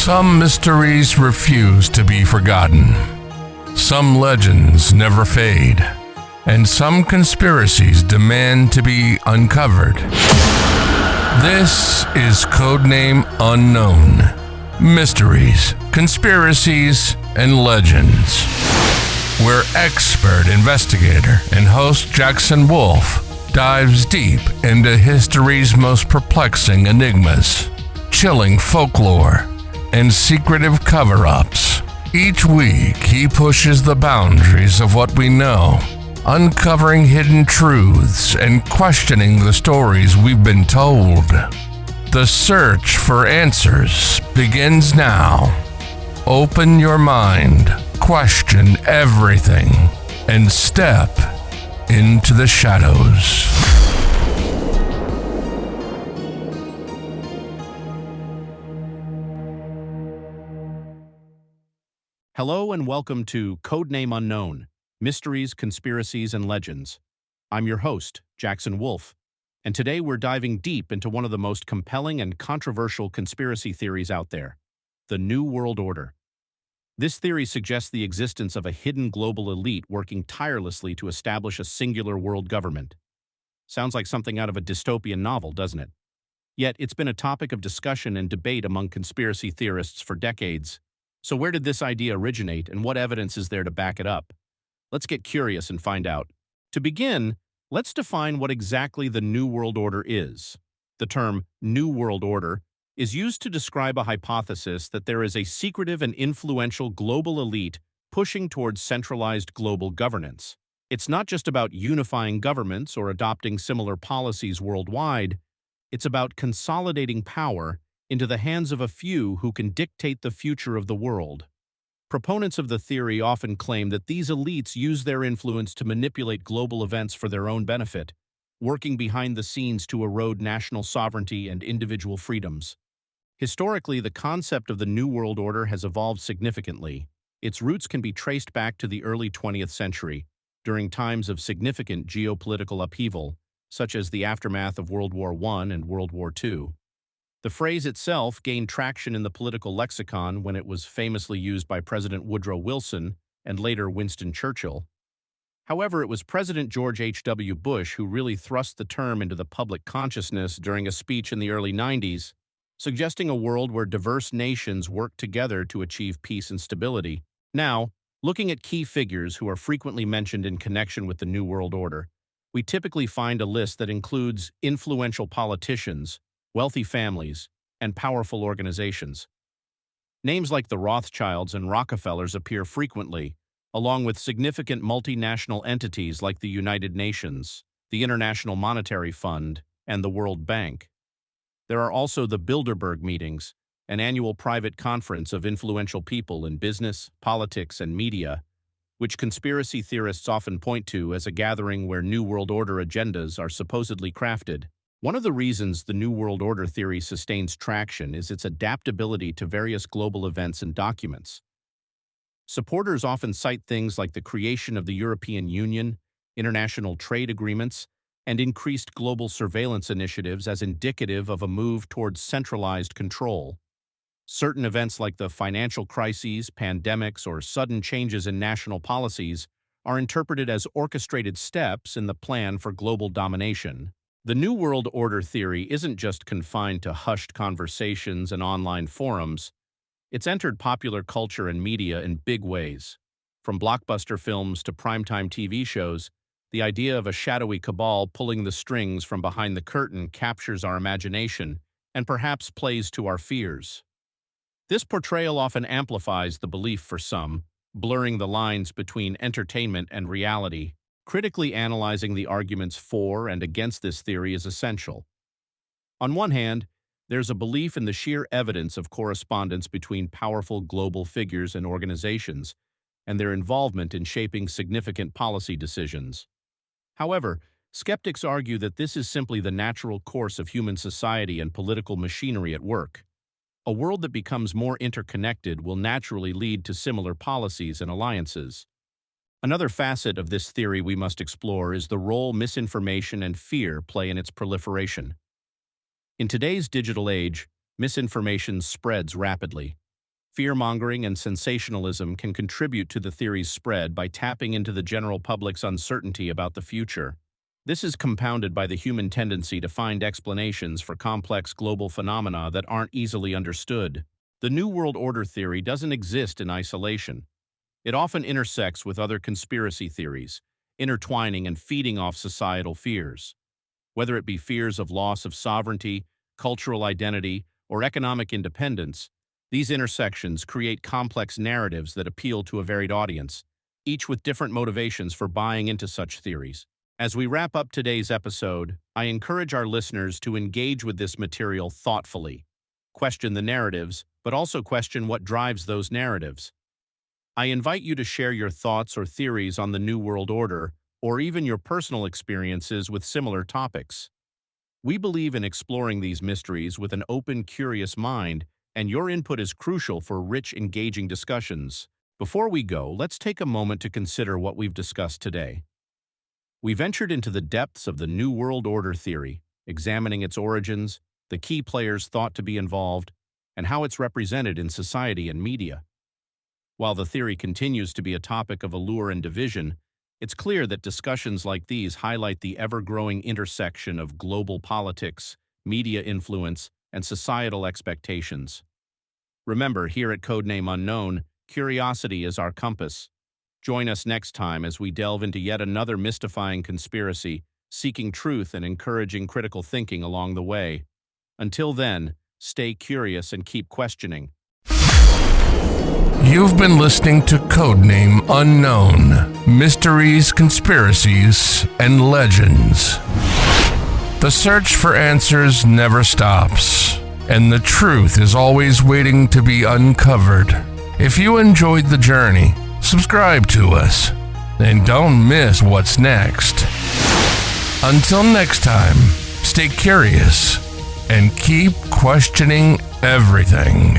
Some mysteries refuse to be forgotten. Some legends never fade. And some conspiracies demand to be uncovered. This is Codename Unknown. Mysteries, conspiracies, and legends. Where expert investigator and host Jackson Wolf dives deep into history's most perplexing enigmas, chilling folklore, and secretive cover-ups. Each week, he pushes the boundaries of what we know, uncovering hidden truths and questioning the stories we've been told. The search for answers begins now. Open your mind, question everything, and step into the shadows. Hello and welcome to Codename Unknown, Mysteries, Conspiracies, and Legends. I'm your host, Jackson Wolf, and today we're diving deep into one of the most compelling and controversial conspiracy theories out there, the New World Order. This theory suggests the existence of a hidden global elite working tirelessly to establish a singular world government. Sounds like something out of a dystopian novel, doesn't it? Yet it's been a topic of discussion and debate among conspiracy theorists for decades. So where did this idea originate, and what evidence is there to back it up? Let's get curious and find out. To begin, let's define what exactly the New World Order is. The term New World Order is used to describe a hypothesis that there is a secretive and influential global elite pushing towards centralized global governance. It's not just about unifying governments or adopting similar policies worldwide. It's about consolidating power into the hands of a few who can dictate the future of the world. Proponents of the theory often claim that these elites use their influence to manipulate global events for their own benefit, working behind the scenes to erode national sovereignty and individual freedoms. Historically, the concept of the New World Order has evolved significantly. Its roots can be traced back to the early 20th century, during times of significant geopolitical upheaval, such as the aftermath of World War I and World War II. The phrase itself gained traction in the political lexicon when it was famously used by President Woodrow Wilson and later Winston Churchill. However, it was President George H.W. Bush who really thrust the term into the public consciousness during a speech in the early 90s, suggesting a world where diverse nations work together to achieve peace and stability. Now, looking at key figures who are frequently mentioned in connection with the New World Order, we typically find a list that includes influential politicians, wealthy families, and powerful organizations. Names like the Rothschilds and Rockefellers appear frequently, along with significant multinational entities like the United Nations, the International Monetary Fund, and the World Bank. There are also the Bilderberg meetings, an annual private conference of influential people in business, politics, and media, which conspiracy theorists often point to as a gathering where New World Order agendas are supposedly crafted. One of the reasons the New World Order theory sustains traction is its adaptability to various global events and documents. Supporters often cite things like the creation of the European Union, international trade agreements, and increased global surveillance initiatives as indicative of a move towards centralized control. Certain events like the financial crises, pandemics, or sudden changes in national policies are interpreted as orchestrated steps in the plan for global domination. The New World Order theory isn't just confined to hushed conversations and online forums. It's entered popular culture and media in big ways. From blockbuster films to primetime TV shows, the idea of a shadowy cabal pulling the strings from behind the curtain captures our imagination and perhaps plays to our fears. This portrayal often amplifies the belief for some, blurring the lines between entertainment and reality. Critically analyzing the arguments for and against this theory is essential. On one hand, there's a belief in the sheer evidence of correspondence between powerful global figures and organizations and their involvement in shaping significant policy decisions. However, skeptics argue that this is simply the natural course of human society and political machinery at work. A world that becomes more interconnected will naturally lead to similar policies and alliances. Another facet of this theory we must explore is the role misinformation and fear play in its proliferation. In today's digital age, misinformation spreads rapidly, Fear-mongering and sensationalism can contribute to the theory's spread by tapping into the general public's uncertainty about the future. This is compounded by the human tendency to find explanations for complex global phenomena that aren't easily understood. The New World Order theory doesn't exist in isolation. It often intersects with other conspiracy theories, intertwining and feeding off societal fears. Whether it be fears of loss of sovereignty, cultural identity, or economic independence, these intersections create complex narratives that appeal to a varied audience, each with different motivations for buying into such theories. As we wrap up today's episode, I encourage our listeners to engage with this material thoughtfully. Question the narratives, but also question what drives those narratives. I invite you to share your thoughts or theories on the New World Order, or even your personal experiences with similar topics. We believe in exploring these mysteries with an open, curious mind, and your input is crucial for rich, engaging discussions. Before we go, let's take a moment to consider what we've discussed today. We ventured into the depths of the New World Order theory, examining its origins, the key players thought to be involved, and how it's represented in society and media. While the theory continues to be a topic of allure and division, it's clear that discussions like these highlight the ever-growing intersection of global politics, media influence, and societal expectations. Remember, here at Codename Unknown, curiosity is our compass. Join us next time as we delve into yet another mystifying conspiracy, seeking truth and encouraging critical thinking along the way. Until then, stay curious and keep questioning. You've been listening to Codename Unknown: Mysteries, Conspiracies, and Legends. The search for answers never stops, and the truth is always waiting to be uncovered. If you enjoyed the journey, subscribe to us, and don't miss what's next. Until next time, stay curious and keep questioning everything.